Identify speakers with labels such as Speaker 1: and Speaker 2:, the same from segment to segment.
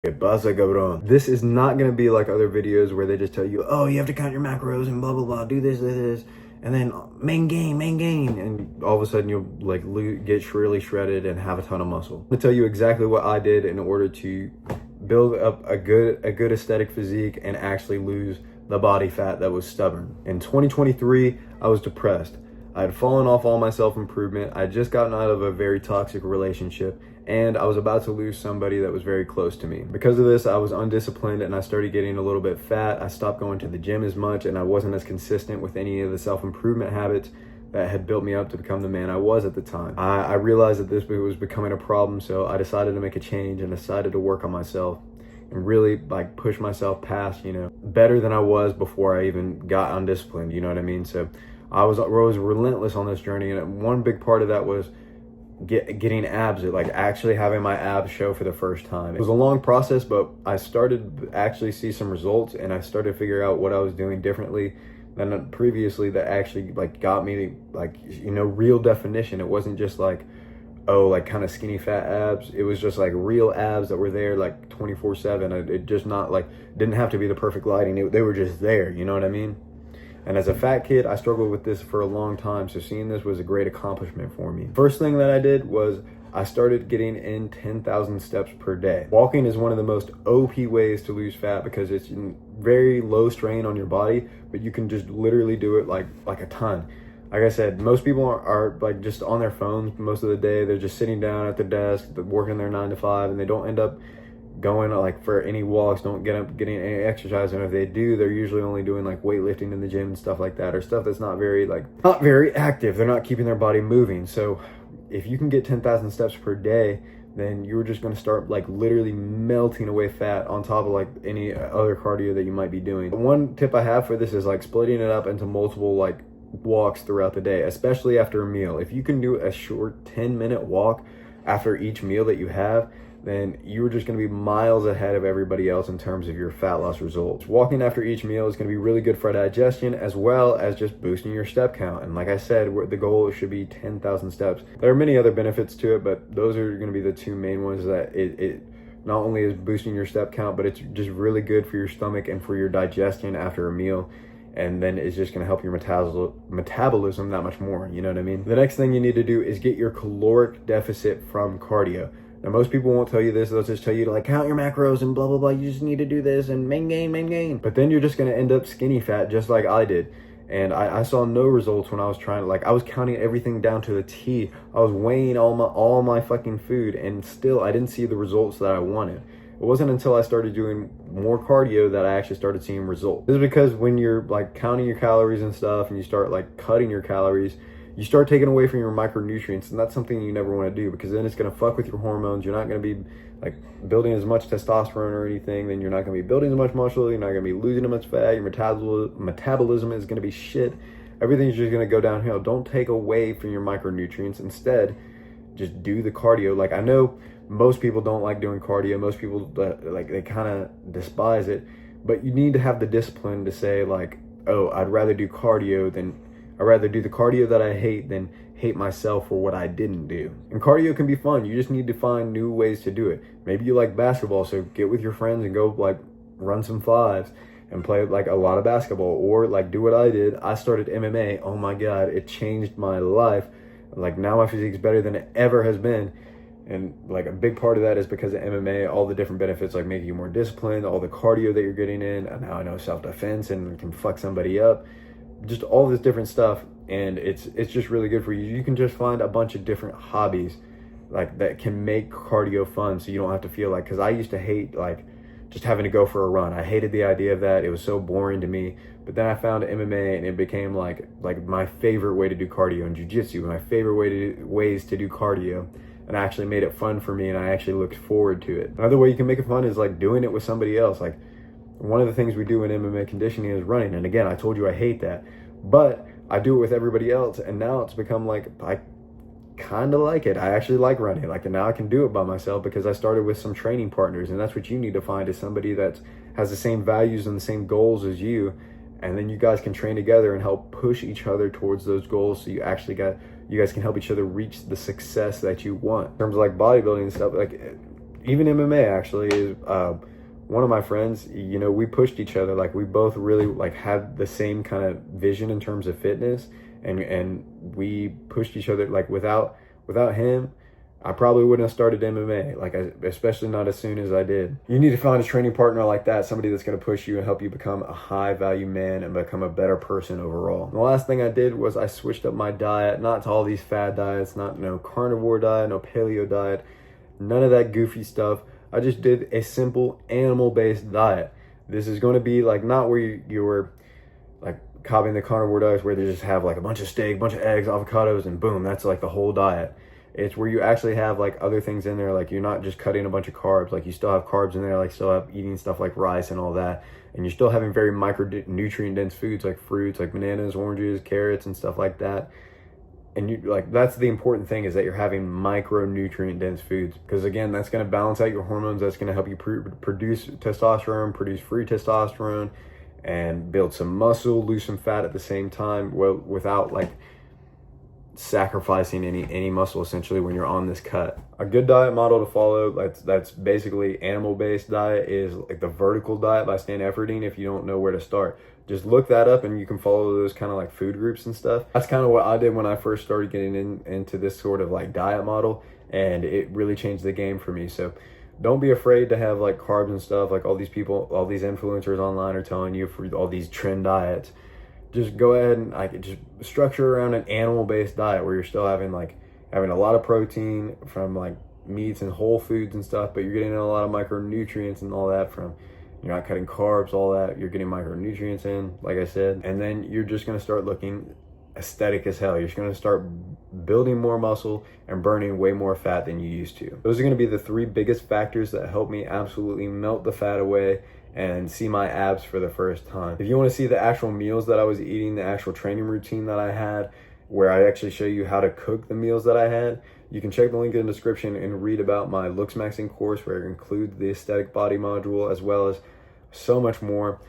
Speaker 1: Basa cabrón. This is not going to be like other videos where they just tell you, oh, you have to count your macros and blah, blah, blah, do this, and then main gain, and all of a sudden you'll like get really shredded and have a ton of muscle. I'm gonna tell you exactly what I did in order to build up a good aesthetic physique and actually lose the body fat that was stubborn. In 2023, I was depressed. I had fallen off all my self-improvement. I had just gotten out of a very toxic relationship, and I was about to lose somebody that was very close to me. Because of this, I was undisciplined and I started getting a little bit fat. I stopped going to the gym as much, and I wasn't as consistent with any of the self-improvement habits that had built me up to become the man I was at the time. I realized that this was becoming a problem, so I decided to make a change and decided to work on myself and really like push myself past, better than I was before I even got undisciplined, you know what I mean? So I was relentless on this journey, and one big part of that was getting abs, like actually having my abs show for the first time. It was a long process, but I started to actually see some results, and I started to figure out what I was doing differently than previously that actually like got me like, real definition. It wasn't just like, oh, like kind of skinny fat abs. It was just like real abs that were there like 24/7. It just not like, didn't have to be the perfect lighting. They were just there, you know what I mean? And as a fat kid, I struggled with this for a long time, so seeing this was a great accomplishment for me. First thing that I did was I started getting in 10,000 steps per day. Walking is one of the most OP ways to lose fat because it's very low strain on your body, but you can just literally do it like a ton. Like I said, most people are like just on their phones most of the day. They're just sitting down at their desk, working their 9 to 5, and they don't end up going like for any walks, don't get up getting any exercise, and if they do, they're usually only doing like weightlifting in the gym and stuff like that, or stuff that's not very active. They're not keeping their body moving. So if you can get 10,000 steps per day, then you're just going to start like literally melting away fat on top of like any other cardio that you might be doing. One tip I have for this is like splitting it up into multiple like walks throughout the day, especially after a meal. If you can do a short 10-minute walk after each meal that you have, then you're just going to be miles ahead of everybody else in terms of your fat loss results. Walking after each meal is going to be really good for digestion, as well as just boosting your step count. And like I said, the goal should be 10,000 steps. There are many other benefits to it, but those are going to be the two main ones. That it not only is boosting your step count, but it's just really good for your stomach and for your digestion after a meal. And then it's just going to help your metabolism that much more, you know what I mean? The next thing you need to do is get your caloric deficit from cardio. Now, most people won't tell you this. They'll just tell you to like count your macros and blah, blah, blah. You just need to do this and main gain. But then you're just going to end up skinny fat just like I did. And I saw no results when I was trying to, like, I was counting everything down to the T. I was weighing all my fucking food, and still I didn't see the results that I wanted. It wasn't until I started doing more cardio that I actually started seeing results. This is because when you're like counting your calories and stuff, and you start like cutting your calories, you start taking away from your micronutrients, and that's something you never want to do, because then it's going to fuck with your hormones. You're not going to be like building as much testosterone or anything. Then you're not going to be building as much muscle. You're not going to be losing as much fat. Your metabolism is going to be shit. Everything's just going to go downhill. Don't take away from your micronutrients. Instead, just do the cardio. Like, I know most people don't like doing cardio. Most people like, they kind of despise it, but you need to have the discipline to say like, oh, I'd rather do the cardio that I hate than hate myself for what I didn't do. And cardio can be fun. You just need to find new ways to do it. Maybe you like basketball, so get with your friends and go like run some fives and play like a lot of basketball, or like do what I did. I started MMA. Oh my God, it changed my life. Like, now my physique is better than it ever has been. And like a big part of that is because of MMA, all the different benefits, like making you more disciplined, all the cardio that you're getting in, and now I know self-defense and can fuck somebody up, just all this different stuff. And it's just really good for you. You can just find a bunch of different hobbies like that can make cardio fun, so you don't have to feel like, because I used to hate like just having to go for a run. I hated the idea of that. It was so boring to me. But then I found MMA, and it became like my favorite way to do cardio, and jiu-jitsu, my favorite ways to do cardio. And I actually made it fun for me, and I actually looked forward to it. Another way you can make it fun is like doing it with somebody else. Like, one of the things we do in MMA conditioning is running. And again, I told you I hate that, but I do it with everybody else. And now it's become like, I kind of like it. I actually like running. Like, and now I can do it by myself because I started with some training partners. And that's what you need to find, is somebody that has the same values and the same goals as you. And then you guys can train together and help push each other towards those goals. So you guys can help each other reach the success that you want. In terms of like bodybuilding and stuff, like even MMA actually is one of my friends, you know, we pushed each other. Like we both really like had the same kind of vision in terms of fitness, and we pushed each other. Like without him, I probably wouldn't have started MMA, like especially not as soon as I did. You need to find a training partner like that, somebody that's going to push you and help you become a high value man and become a better person overall. And the last thing I did was I switched up my diet, not to all these fad diets, not no carnivore diet, no paleo diet, none of that goofy stuff. I just did a simple animal-based diet. This is going to be like not where you were like copying the carnivore diets where they just have like a bunch of steak, bunch of eggs, avocados, and boom, that's like the whole diet. It's where you actually have like other things in there, like you're not just cutting a bunch of carbs, like you still have carbs in there, like still have eating stuff like rice and all that, and you're still having very micronutrient dense foods like fruits, like bananas, oranges, carrots, and stuff like that. And you like that's the important thing, is that you're having micronutrient dense foods, because again, that's going to balance out your hormones, that's going to help you produce testosterone, produce free testosterone, and build some muscle, lose some fat at the same time, well, without like sacrificing any muscle essentially when you're on this cut. A good diet model to follow, that's basically animal-based diet, is like the Vertical Diet by Stan Efferding. If you don't know where to start, just look that up and you can follow those kind of like food groups and stuff. That's kind of what I did when I first started getting into this sort of like diet model, and it really changed the game for me. So don't be afraid to have like carbs and stuff like all these people, all these influencers online are telling you for all these trend diets. Just go ahead and like just structure around an animal-based diet where you're still having a lot of protein from like meats and whole foods and stuff, but you're getting a lot of micronutrients and all that from, you're not cutting carbs, all that, you're getting micronutrients in, like I said, and then you're just going to start looking aesthetic as hell. You're just going to start building more muscle and burning way more fat than you used to. Those are going to be the three biggest factors that help me absolutely melt the fat away and see my abs for the first time. If you want to see the actual meals that I was eating, the actual training routine that I had, where I actually show you how to cook the meals that I had, you can check the link in the description and read about my Looks Maxing course, where it includes the aesthetic body module as well as so much more.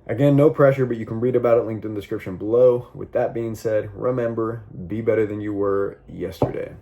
Speaker 1: Again, no pressure, but you can read about it linked in the description below. With that being said, remember, be better than you were yesterday.